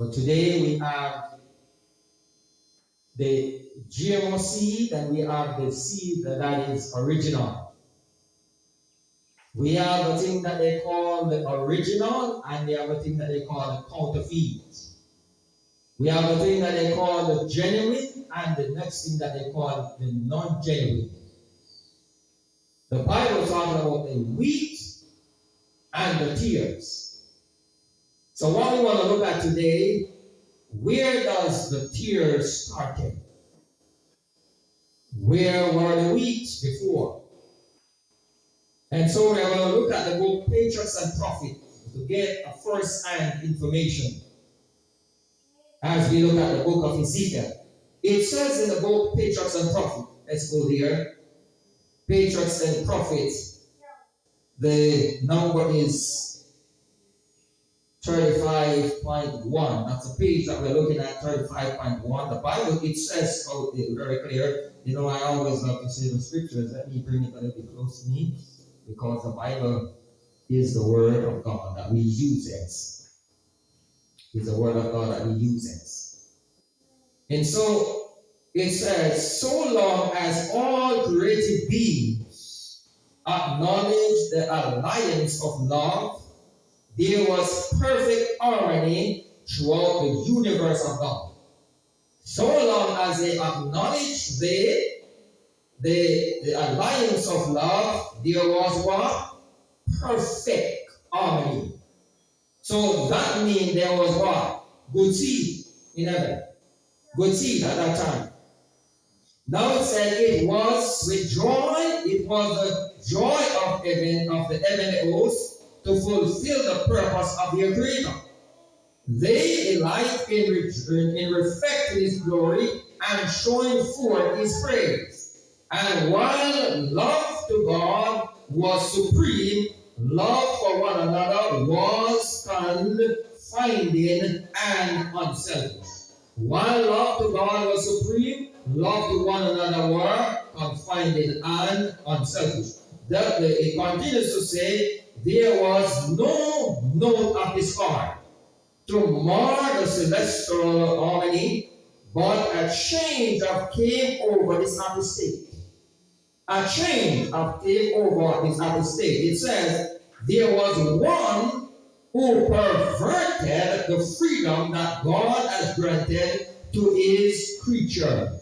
But today we have the GMO seed and we have the seed that is original. We have a thing that they call the original and we have a thing that they call the counterfeit. We have a thing that they call the genuine and the next thing that they call the non-genuine. The Bible talks about the wheat and the tares. So what we want to look at today, where does the tares started? Where were the wheat before? And so we're going to look at the book Patriarchs and Prophets to get a first-hand information as we look at the book of Ezekiel. It says in the book Patriarchs and Prophets, let's go there. Patriarchs and Prophets, the number is 35.1. That's a page that we're looking at, 35.1. The Bible, it says very clear. You know, I always love to say the scriptures. Let me bring it a little bit close to me, because the Bible is the word of God that we use it. It's the word of God that we use it. And so it says, so long as all created beings acknowledge the alliance of love, there was perfect harmony throughout the universe of God. So long as they acknowledge the alliance of love, there was what? Perfect harmony. So that means there was what? Good seed in heaven. Good seed at that time. Now it said it was with joy, it was the joy of heaven, of the heavenly host, to fulfill the purpose of their Creator. They delight in reflecting His glory and showing forth His praise. And while love to God was supreme, love for one another was confiding and unselfish. While love to God was supreme, love to one another were confiding and unselfish. It continues to say, there was no note of discord to mar the celestial harmony, but a change came over this happy state. A change came over this happy state. It says, there was one who perverted the freedom that God has granted to His creatures.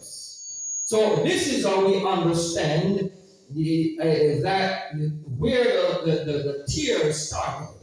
So this is how we understand that where the tares started.